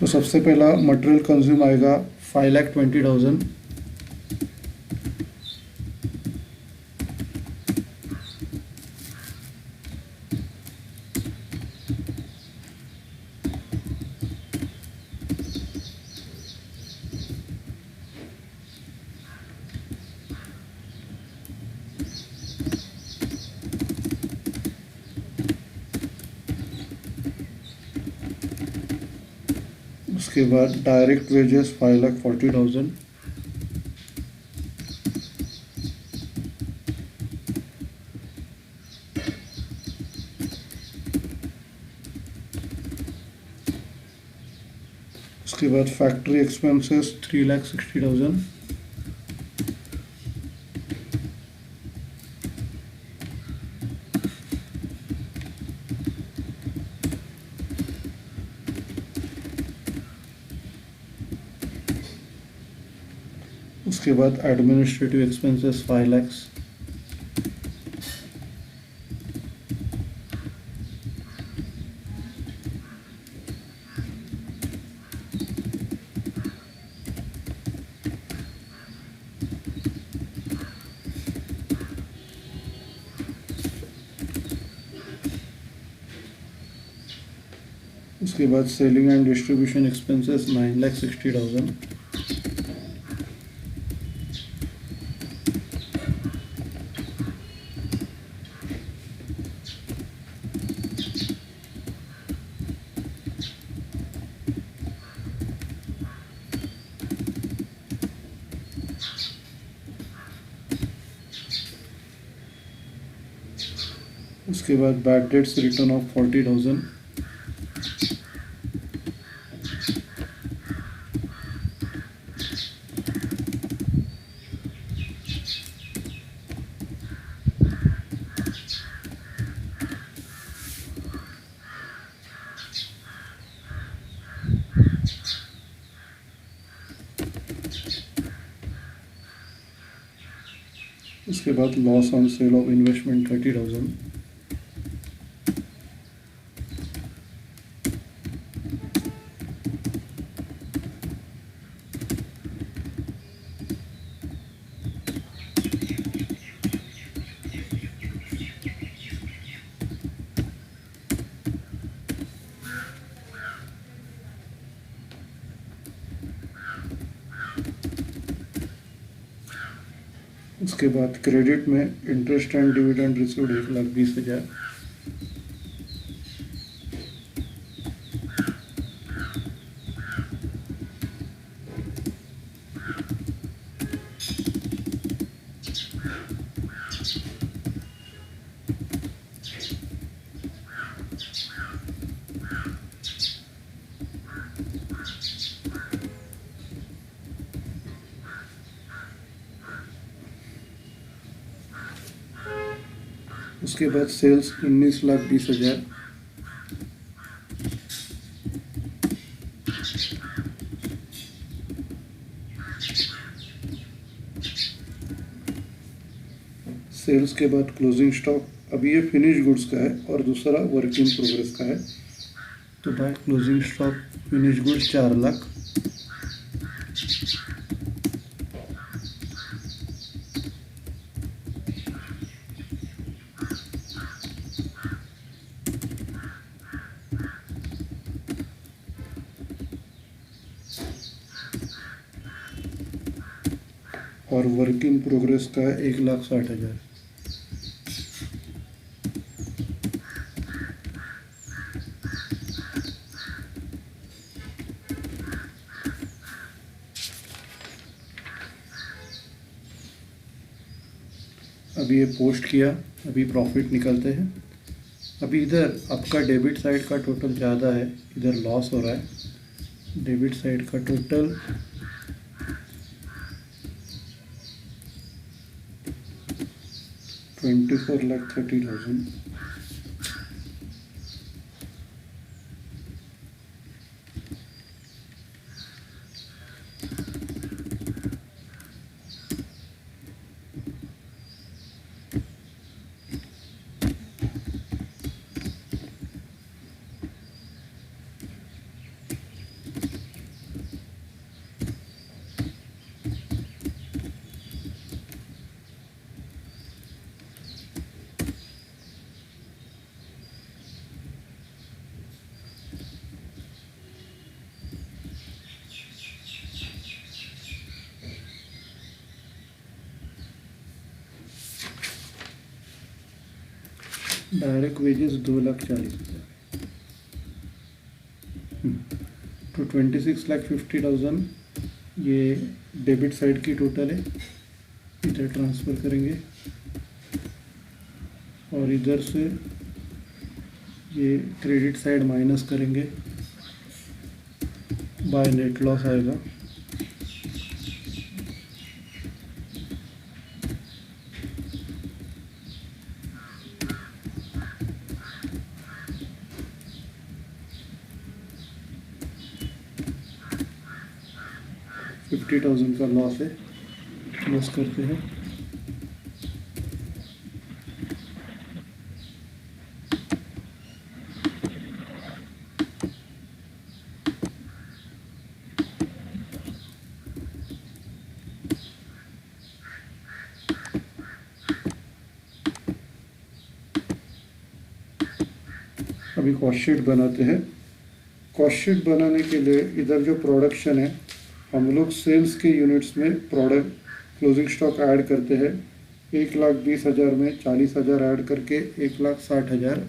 तो सबसे पहला मटेरियल कंज्यूम आएगा 5,20,000। उसके बाद डायरेक्ट वेजेस 5,40,000। उसके बाद फैक्ट्री एक्सपेंसेस 3,60,000। उसके बाद एडमिनिस्ट्रेटिव एक्सपेंसेस 5 lakhs। उसके बाद सेलिंग एंड डिस्ट्रीब्यूशन एक्सपेंसेस 9,60,000। उसके बाद बैड डेट्स रिटर्न ऑफ 40,000। उसके बाद loss on sale of investment 30,000। उसके बाद क्रेडिट में इंटरेस्ट एंड डिविडेंड रिसीव्ड 1,20,000। उसके बाद सेल्स 19,20,000। सेल्स के बाद क्लोजिंग स्टॉक, अभी ये फिनिश गुड्स का है और दूसरा वर्क इन प्रोग्रेस का है। तो by closing stock finish goods 4 lakh. और वर्क इन प्रोग्रेस का है 1,60,000। अभी ये पोस्ट किया, अभी प्रॉफिट निकलते हैं। अभी इधर आपका डेबिट साइड का टोटल ज़्यादा है, इधर लॉस हो रहा है। डेबिट साइड का टोटल 24,30,000। डायरेक्ट वेजेस 2,40,000, तो 26,50,000 ये डेबिट साइड की टोटल है। इधर ट्रांसफ़र करेंगे और इधर से ये क्रेडिट साइड माइनस करेंगे, बाय नेट लॉस आएगा। $50,000 का लॉस है, क्लोज करते हैं। अभी कॉस्ट शीट बनाते हैं। कॉस्ट शीट बनाने के लिए इधर जो प्रोडक्शन है, हम लोग सेल्स के यूनिट्स में प्रोडक्ट क्लोजिंग स्टॉक ऐड करते हैं। 1,20,000 में 40,000 ऐड करके 1,60,000।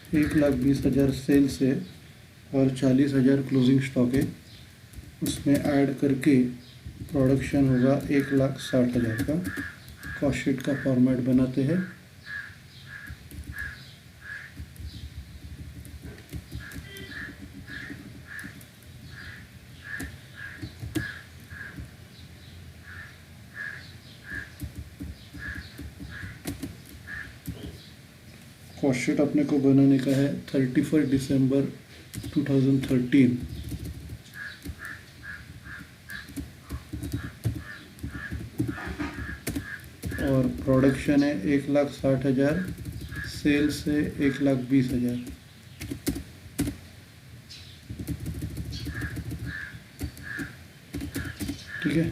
$1,20,000 सेल्स है और 40,000 क्लोजिंग स्टॉक है, उसमें ऐड करके प्रोडक्शन होगा 1,60,000 का। कॉस्ट शीट का फॉर्मेट बनाते हैं। कॉस्ट शीट अपने को बनाने का है 31 दिसंबर 2013। और प्रोडक्शन है 1,60,000, सेल्स है 1,20,000। ठीक है,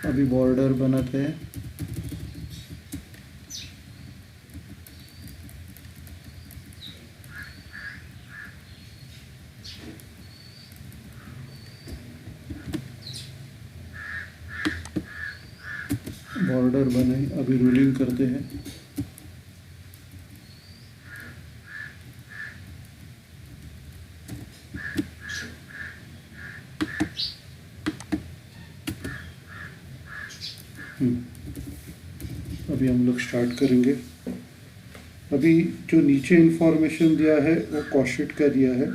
अभी बॉर्डर बनाते हैं। बॉर्डर बनाए, अभी रूलिंग करते हैं। अभी हम लोग स्टार्ट करेंगे। अभी जो नीचे इंफॉर्मेशन दिया है वो कॉस्ट शीट का दिया है।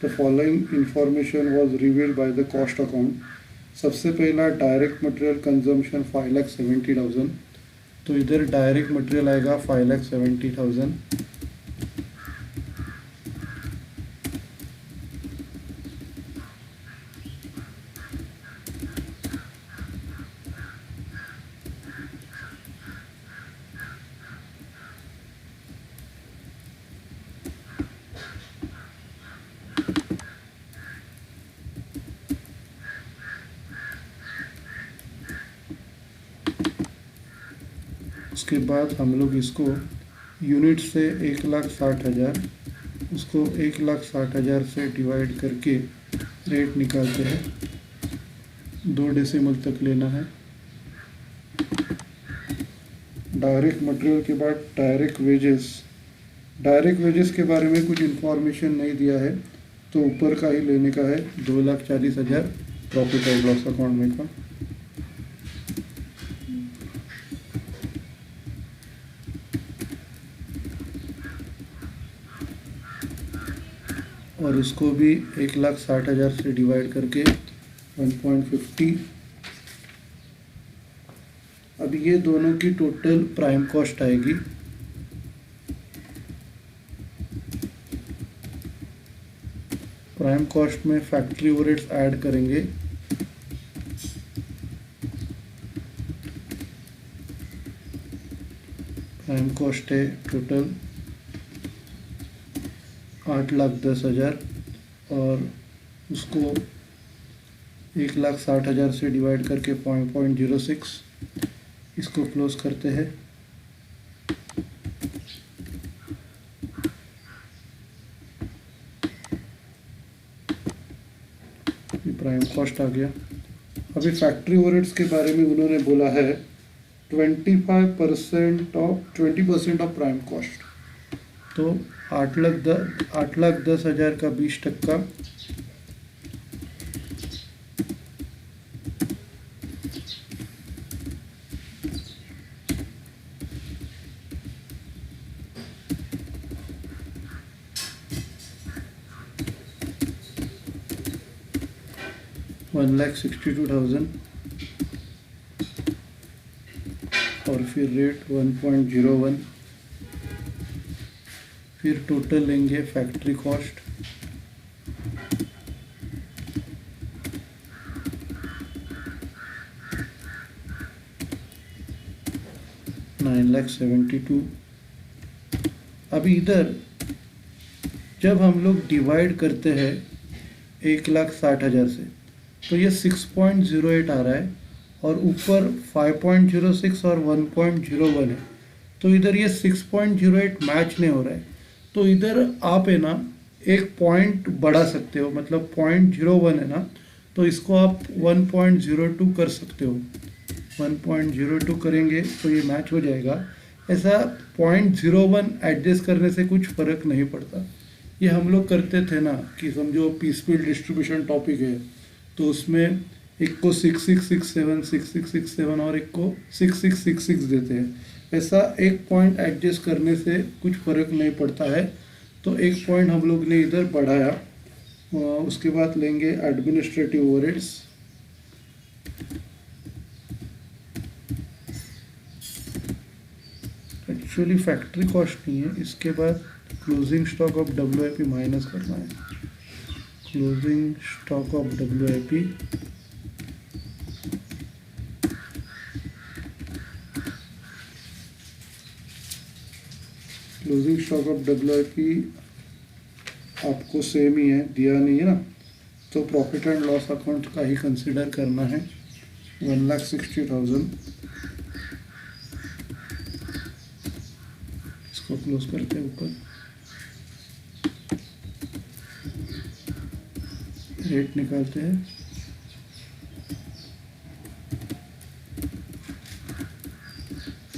The following information was revealed by the cost account. सबसे पहला डायरेक्ट मटेरियल कंजम्पशन 5,70,000, तो इधर डायरेक्ट मटेरियल आएगा 5,70,000। उसके बाद हम लोग इसको यूनिट से 1,60,000, उसको 1,60,000 से डिवाइड करके रेट निकालते हैं। 2 डेसिमल तक लेना है। डायरेक्ट मटेरियल के बाद डायरेक्ट वेजेस के बारे में कुछ इन्फॉर्मेशन नहीं दिया है, तो ऊपर का ही लेने का है। 2,40,000 प्रॉफिट एंड लॉस अकाउंट में का। और उसको भी 1,60,000 से डिवाइड करके 1.50। अब ये दोनों की टोटल प्राइम कॉस्ट आएगी। प्राइम कॉस्ट में फैक्ट्री ओवरहेड्स ऐड करेंगे। प्राइम कॉस्ट है टोटल 8,10,000 और उसको 1,60,000 से डिवाइड करके 0.06 इसको क्लोज करते हैं। ये प्राइम कॉस्ट आ गया। अभी फैक्ट्री ओवरहेड्स के बारे में उन्होंने बोला है 20% ऑफ प्राइम कॉस्ट। तो 8,10,000 का 20%, 1,62,000 और फिर रेट 1.01, फिर टोटल लेंगे फैक्ट्री कॉस्ट 9,72,000। अभी इधर जब हम लोग डिवाइड करते हैं 1,60,000 से तो ये 6.08 आ रहा है और ऊपर 5.06 और 1.01 है, तो इधर ये 6.08 मैच नहीं हो रहा है। तो इधर आप है ना एक पॉइंट बढ़ा सकते हो, मतलब 0.01 है ना, तो इसको आप 1.02 कर सकते हो। 1.02 करेंगे तो ये मैच हो जाएगा। ऐसा 0.01 एडजस्ट करने से कुछ फ़र्क नहीं पड़ता। ये हम लोग करते थे ना कि समझो पीसफुल डिस्ट्रीब्यूशन टॉपिक है तो उसमें एक को 6667 और एक को 6666 देते हैं। ऐसा एक पॉइंट एडजस्ट करने से कुछ फ़र्क नहीं पड़ता है, तो एक पॉइंट हम लोग ने इधर बढ़ाया। उसके बाद लेंगे administrative overheads. Actually factory cost नहीं है, इसके बाद closing stock of WIP minus करना है। क्लोजिंग स्टॉक ऑफ WIP आपको सेम ही है, दिया नहीं है ना, तो प्रॉफिट एंड लॉस अकाउंट का ही कंसिडर करना है। 1,60,000 इसको क्लोज करते हैं। ऊपर रेट निकालते हैं।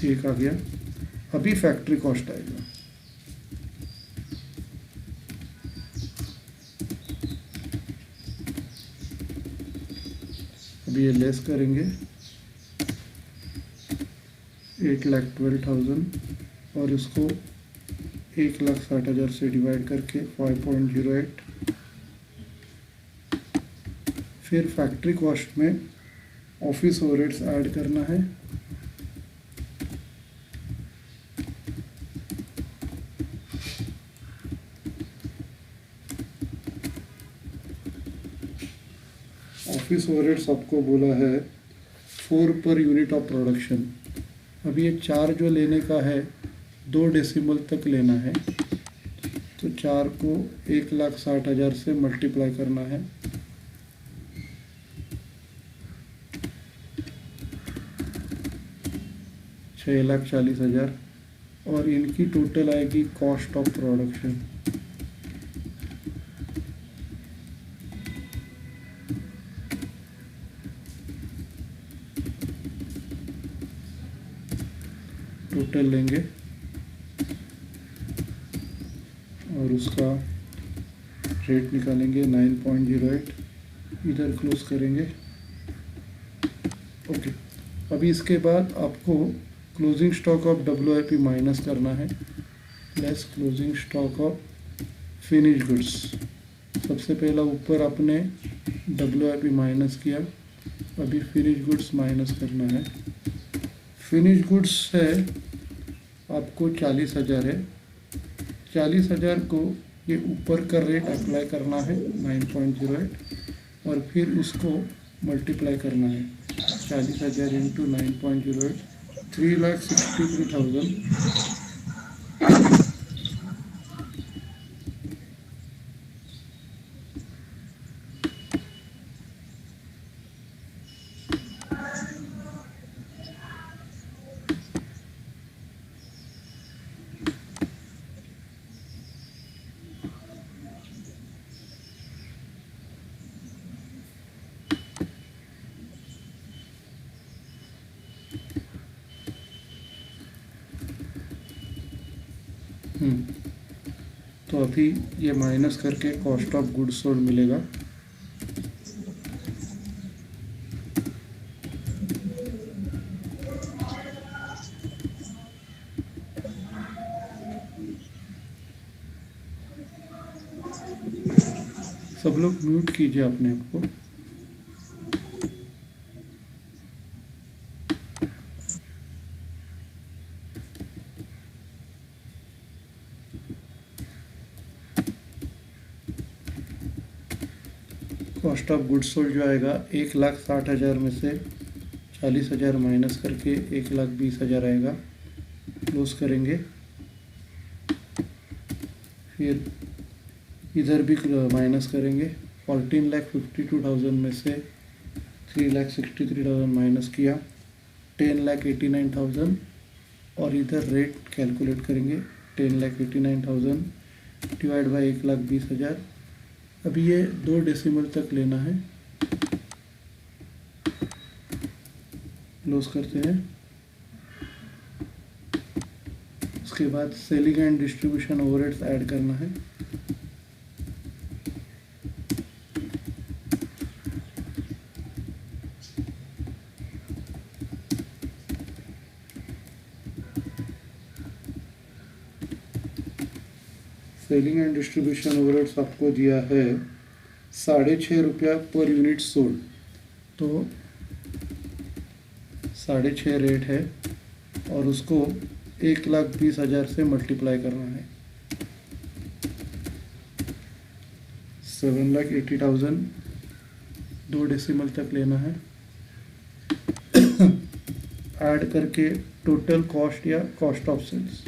एक आ गया। अभी फैक्ट्री कॉस्ट आएगा। अभी ये लेस करेंगे 8,12,000 और इसको 1,60,000 से डिवाइड करके 5.08। फिर फैक्ट्री कॉस्ट में ऑफिस ओवरहेड्स ऐड करना है। ऑफिस ओवरहेड्स आपको बोला है 4 पर यूनिट ऑफ प्रोडक्शन। अभी ये 4 जो लेने का है 2 डेसिमल तक लेना है, तो 4 को 1,60,000 से मल्टीप्लाई करना है। तो 6,40,000 और इनकी टोटल आएगी कॉस्ट ऑफ प्रोडक्शन। टोटल लेंगे और उसका रेट निकालेंगे 9.08। इधर क्लोज करेंगे। ओके, अभी इसके बाद आपको closing stock of WIP minus करना है, plus closing stock of finish goods. सबसे पहला ऊपर आपने WIP माइनस किया, अभी फिनिश गुड्स माइनस करना है। फिनिश गुड्स है आपको 40,000 है। 40,000 को ये ऊपर का रेट अप्लाई करना है 9.08 और फिर उसको मल्टीप्लाई करना है 40,000 इंटू 9.08 3,63,000 तो अभी ये माइनस करके कॉस्ट ऑफ गुड्स सोल्ड मिलेगा। सब लोग म्यूट कीजिए अपने आप को। कॉस्ट ऑफ गुड्स सोल्ड जो आएगा 1,60,000 में से 40,000 माइनस करके 1,20,000 आएगा। क्लोज करेंगे। फिर इधर भी माइनस करेंगे। 14,52,000 में से 3,63,000 माइनस किया, 10,89,000 और इधर रेट कैलकुलेट करेंगे। 10,89,000 डिवाइड बाई 1,20,000। अभी ये 2 डेसिमल तक लेना है। क्लोज करते हैं। उसके बाद selling and distribution overheads add करना है। सेलिंग एंड डिस्ट्रीब्यूशन ओवरहेड्स आपको दिया है 6.5 रुपया पर यूनिट सोल्ड। तो 6.5 रेट है और उसको 1,20,000 से मल्टीप्लाई करना है। 7,80,000 2 डेसिमल तक लेना है। ऐड करके टोटल कॉस्ट या कॉस्ट ऑफ सेल्स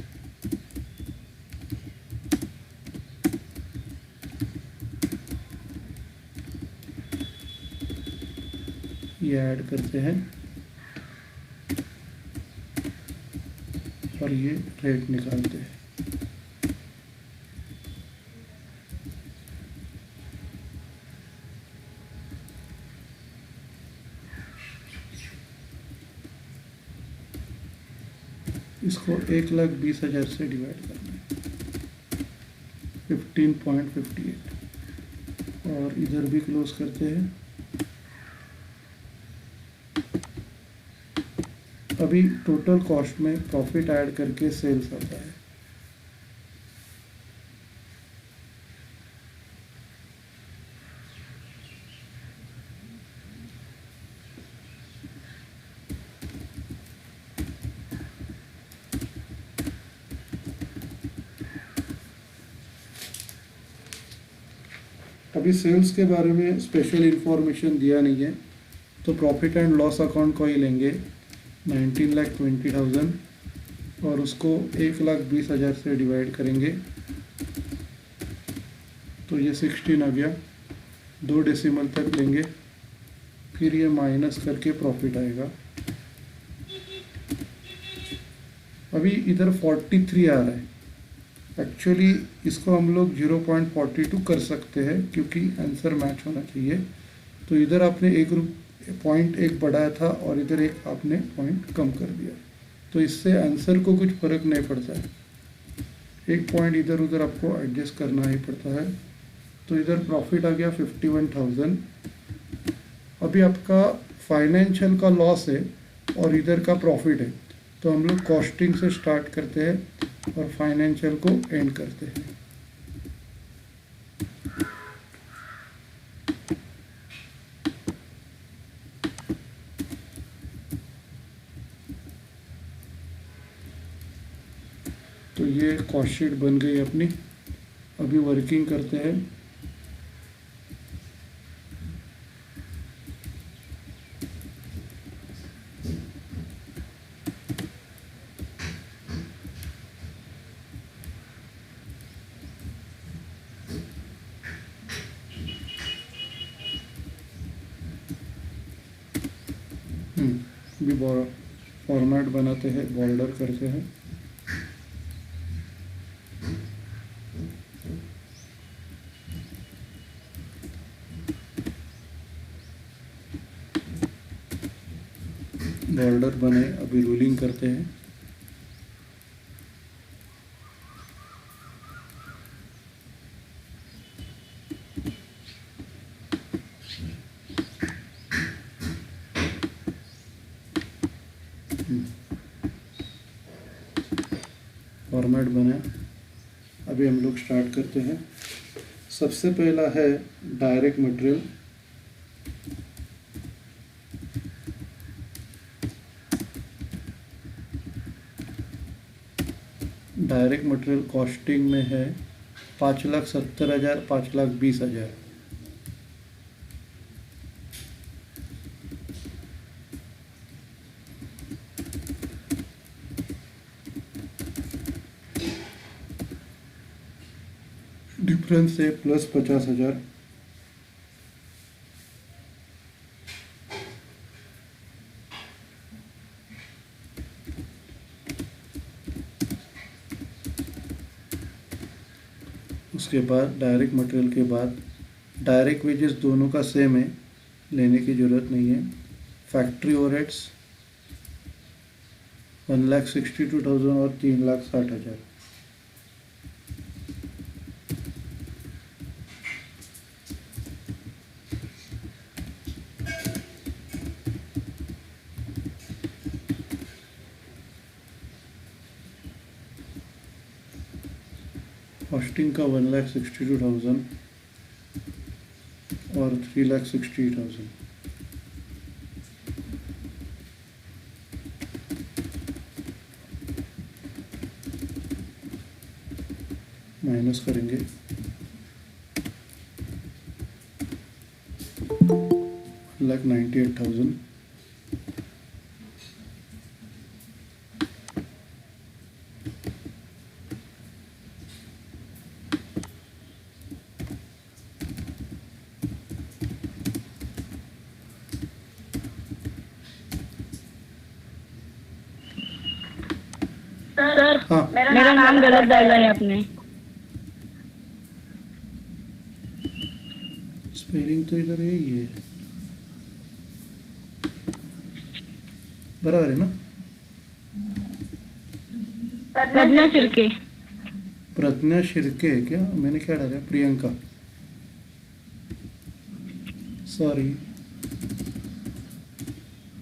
ये ऐड करते हैं और ये रेट निकालते हैं। इसको 1,20,000 से डिवाइड करना है। 15.58 और इधर भी क्लोज करते हैं। अभी टोटल कॉस्ट में प्रॉफिट ऐड करके सेल्स आता है। अभी सेल्स के बारे में स्पेशल इंफॉर्मेशन दिया नहीं है, तो प्रॉफिट एंड लॉस अकाउंट को ही लेंगे 19,20,000 और उसको 1,20,000 से डिवाइड करेंगे तो ये 16 आ गया। 2 डेसिमल तक लेंगे, फिर ये माइनस करके प्रॉफिट आएगा। अभी इधर 43 आ रहा है। एक्चुअली इसको हम लोग 0.42 कर सकते हैं क्योंकि आंसर मैच होना चाहिए। तो इधर आपने पॉइंट एक बढ़ाया था और इधर एक आपने पॉइंट कम कर दिया, तो इससे आंसर को कुछ फर्क नहीं पड़ता है। एक पॉइंट इधर उधर आपको एडजस्ट करना ही पड़ता है। तो इधर प्रॉफिट आ गया 51,000। अभी आपका फाइनेंशियल का लॉस है और इधर का प्रॉफिट है, तो हम लोग कॉस्टिंग से स्टार्ट करते हैं और फाइनेंशियल को एंड करते हैं। तो ये कॉस्ट शीट बन गई अपनी। अभी वर्किंग करते हैं। भी फॉर्मेट बनाते हैं, बॉर्डर करते हैं। बॉर्डर बने, अभी रूलिंग करते हैं। फॉर्मेट बने, अभी हम लोग स्टार्ट करते हैं। सबसे पहला है direct material. Direct material costing में है 5,70,000, 5,20,000। डिफरेंस है प्लस 50,000। उसके बाद डायरेक्ट मटेरियल के बाद डायरेक्ट वेजेस दोनों का सेम है, लेने की ज़रूरत नहीं है। फैक्ट्री ओवरहेड्स 1,62,000 और 3,60,000। कॉस्टिंग का 1,62,000 और 3,60,000। माइनस करेंगे, 1,98,000। सर हाँ, मेरा नाम गलत डाला है आपने। स्पेलिंग तो इधर यही है, बराबर है ना? प्रज्ञा शिर्के। प्रज्ञा शिर्के है क्या? मैंने क्या डाला? प्रियंका, सॉरी।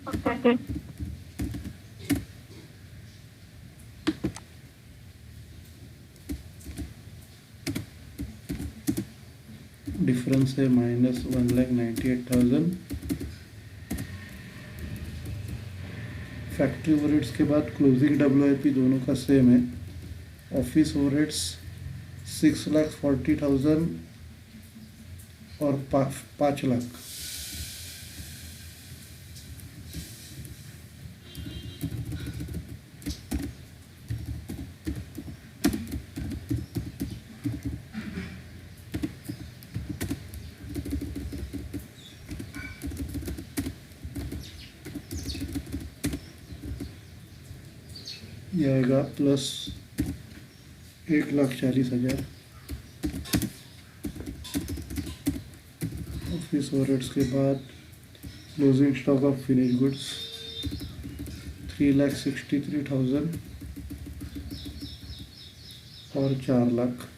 ओके। डिफरेंस है माइनस 1,98,000। फैक्ट्री ओवरहेड्स के बाद क्लोजिंग WIP दोनों का सेम है। ऑफिस ओवरहेड्स 6,40,000 और 5,00,000। ये आएगा प्लस 1,40,000। ऑफिस ओवरहेड्स के बाद closing stock of finish goods 3,63,000 और 4,00,000।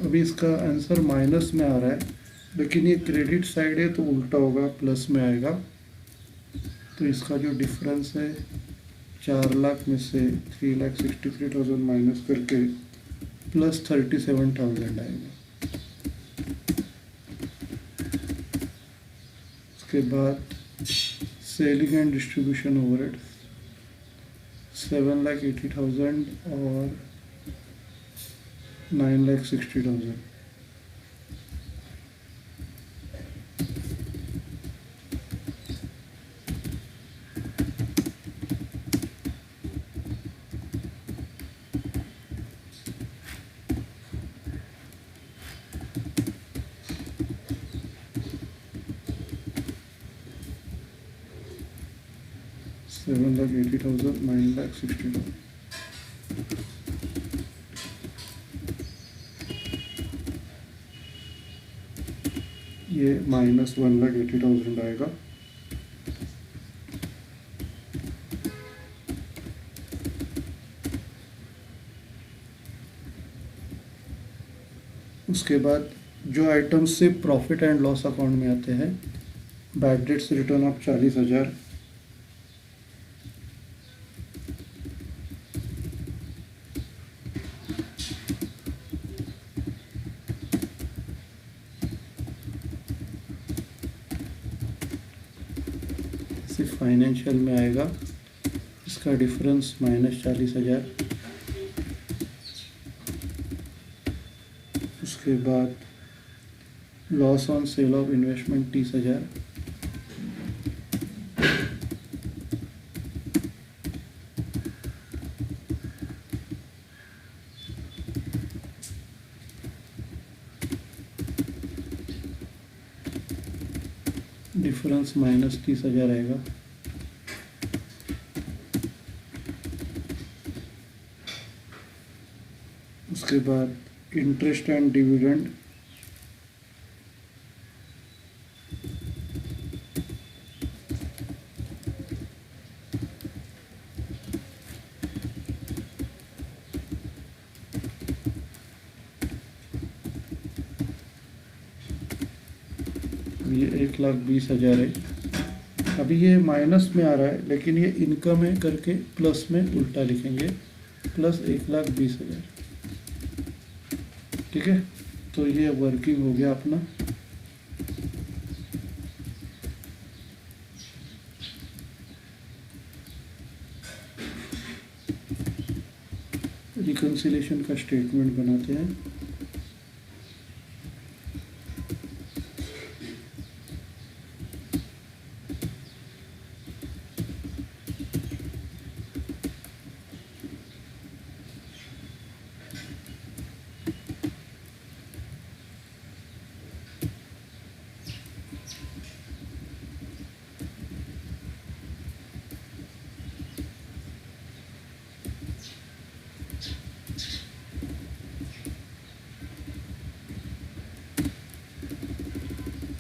अभी इसका आंसर माइनस में आ रहा है, लेकिन ये क्रेडिट साइड है तो उल्टा होगा, प्लस में आएगा। तो इसका जो डिफरेंस है 4,00,000 में से 3,63,000 माइनस करके प्लस 37,000 आएगा। उसके बाद सेलिंग एंड डिस्ट्रीब्यूशन ओवरहेड 7,80,000 और 9,60,000। 7,80,000, 9,60,000. ये -1,80,000 आएगा। उसके बाद जो आइटम्स से प्रॉफिट एंड लॉस अकाउंट में आते हैं, बैड डेट्स रिटर्न ऑफ 40,000, सिर्फ फाइनेंशियल में आएगा, इसका डिफरेंस -40,000। उसके बाद loss on sale of investment 30,000, difference -30,000 आएगा। उसके बाद इंटरेस्ट एंड डिविडेंड, ये 1,20,000 है। अभी ये माइनस में आ रहा है, लेकिन ये इनकम है करके प्लस में उल्टा लिखेंगे, प्लस 1,20,000। ठीक है, तो ये वर्किंग हो गया अपना। रिकंसिलेशन का स्टेटमेंट बनाते हैं।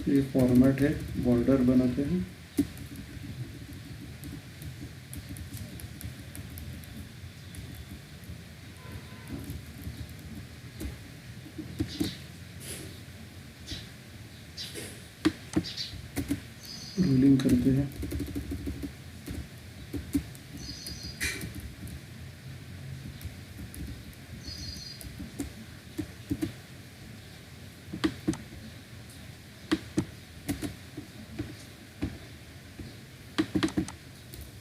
ये फॉर्मेट है, बॉर्डर बनाते हैं। रूलिंग करते हैं।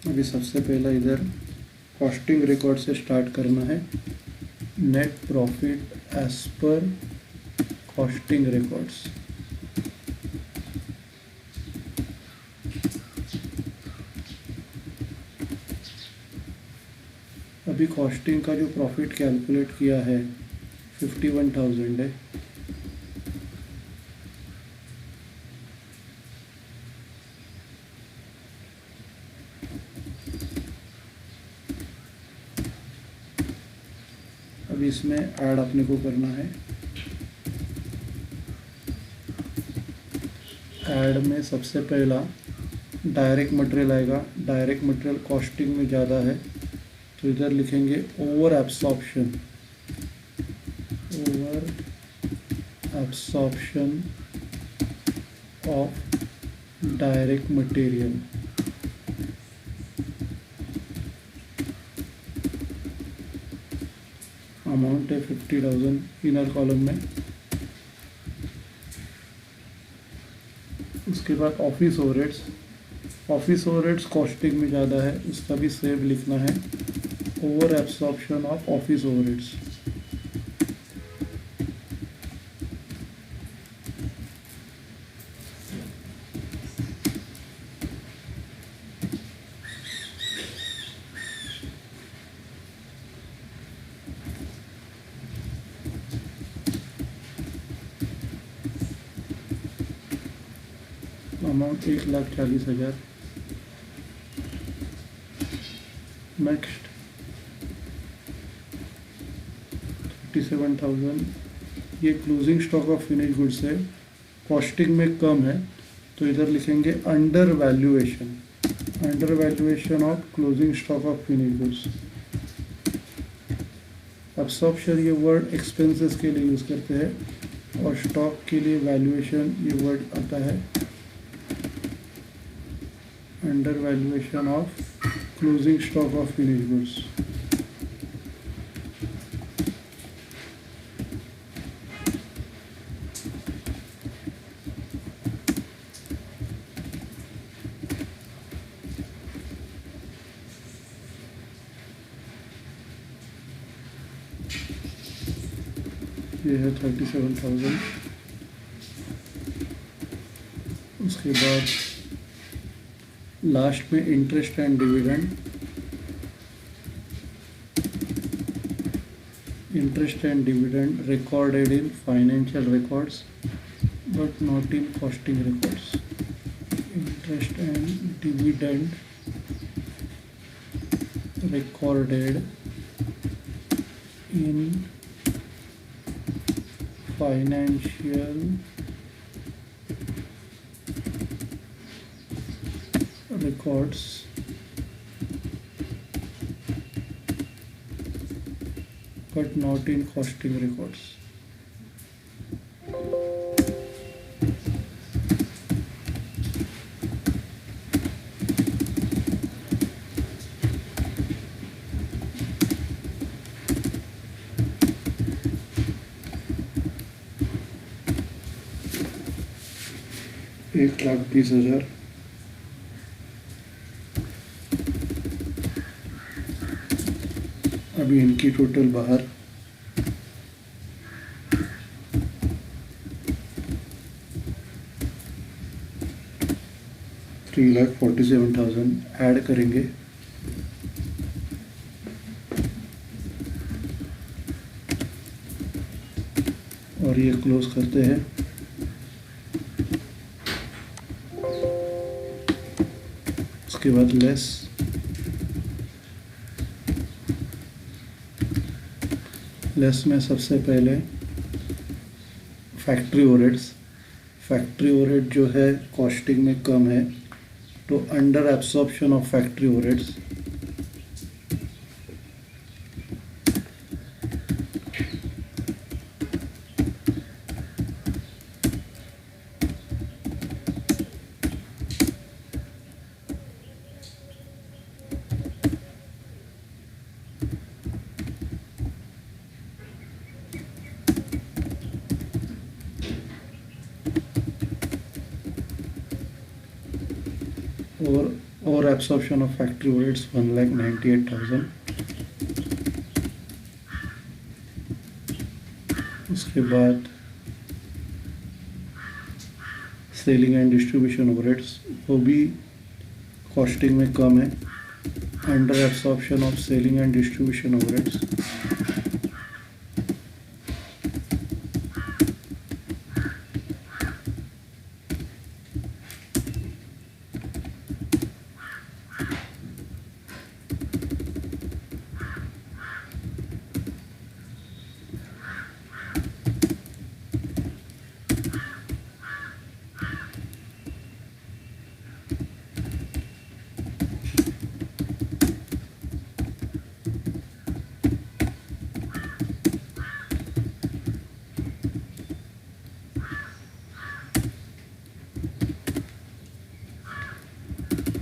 अभी सबसे पहला इधर कॉस्टिंग रिकॉर्ड से स्टार्ट करना है। Net profit as per costing records. अभी कॉस्टिंग का जो प्रॉफिट कैलकुलेट किया है 51,000 है। अभी इसमें ऐड अपने को करना है। ऐड में सबसे पहला डायरेक्ट मटेरियल आएगा। डायरेक्ट मटेरियल कॉस्टिंग में ज़्यादा है, तो इधर लिखेंगे over absorption. Over absorption of direct material. Amount है 50,000 इनर कॉलम में। उसके बाद office overheads. Office overheads costing में ज़्यादा है, उसका भी सेव लिखना है। Over absorption of office overheads. Amount 1,40,000। Next 37,000, ये closing stock of finish goods है, कॉस्टिंग में कम है, तो इधर लिखेंगे under valuation of closing stock of finish goods. Absorption ये वर्ड एक्सपेंसेस के लिए यूज़ करते हैं और स्टॉक के लिए वैल्यूएशन ये वर्ड आता है under valuation of closing stock of finish goods. ये है 37,000। उसके बाद लास्ट में interest and dividend. Interest and dividend recorded in financial records but not in costing records. Interest and dividend recorded in financial records but not in costing records. एक लाख 20,000, अभी इनकी total बाहर 3,47,000 add करेंगे। और ये क्लोज करते हैं। उसके बाद लेस में सबसे पहले फैक्ट्री ओवरहेड जो है कॉस्टिंग में कम है, तो under absorption of factory overheads. और एब्सॉर्प्शन ऑफ फैक्ट्री ओवरहेड्स 1,98,000। उसके बाद सेलिंग एंड डिस्ट्रीब्यूशन ओवरहेड्स, वो भी कॉस्टिंग में कम है, under absorption of selling and distribution overheads.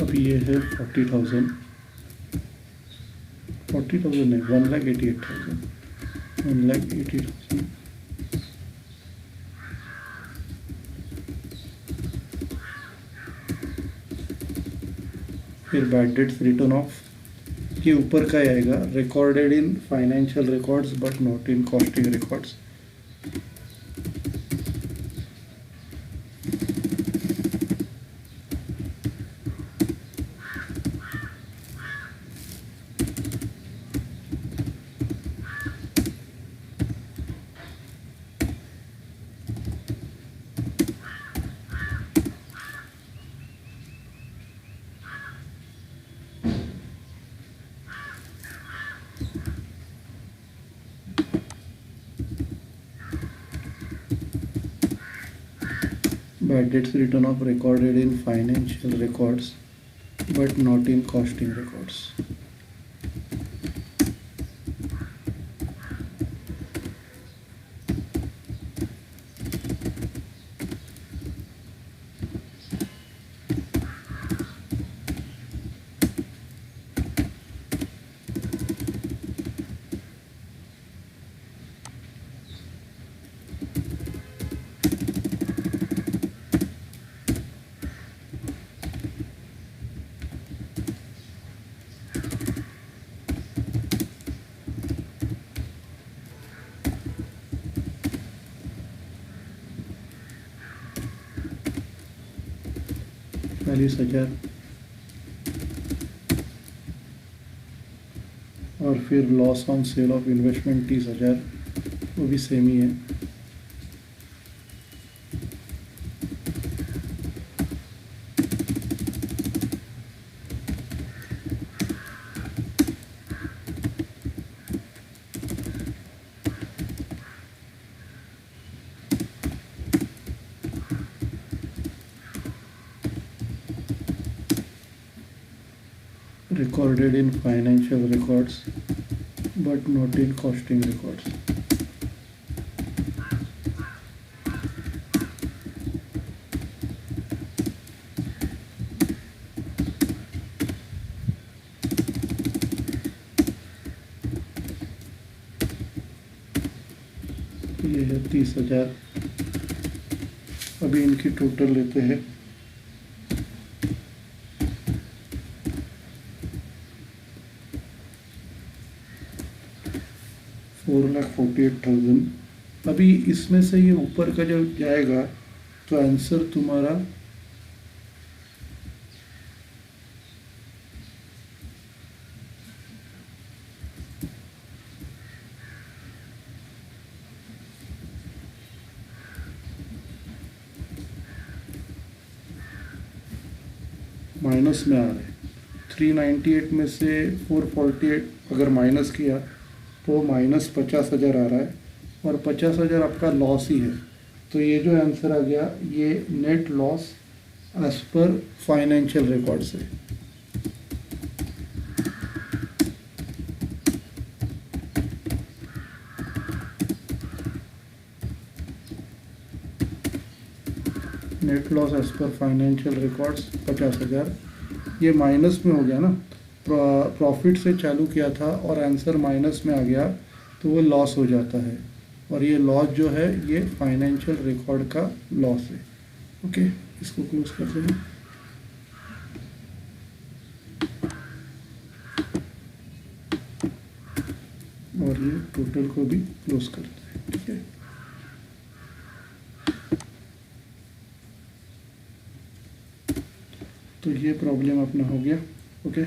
अब ये है 40,000 नहीं, 1,88,000 1,80,000। फिर बैड डेट्स रिटर्न ऑफ के ऊपर का आएगा, recorded in financial records but not in costing records. bad debts written off recorded in financial records but not in costing records. $40,000 और फिर loss on sale of investment 30,000, वो भी same ही है। Recorded in financial records but not in costing records. ये है 30,000। अभी इनकी total लेते हैं। 4,48,000। अभी इसमें से ये ऊपर का जो जाएगा तो आंसर तुम्हारा माइनस में आ रहा है। 398 में से 448 अगर माइनस किया तो माइनस 50,000 आ रहा है और 50,000 आपका लॉस ही है। तो ये जो आंसर आ गया ये नेट लॉस एज पर फाइनेंशियल रिकॉर्ड से। नेट लॉस एज पर फाइनेंशियल रिकॉर्ड्स 50,000। ये माइनस में हो गया ना, प्रॉफिट से चालू किया था और आंसर माइनस में आ गया तो वो लॉस हो जाता है। और ये लॉस जो है ये फाइनेंशियल रिकॉर्ड का लॉस है। ओके, इसको क्लोज करते हैं। और ये टोटल को भी क्लोज करते हैं। ठीक है, तो ये प्रॉब्लम अपना हो गया। ओके।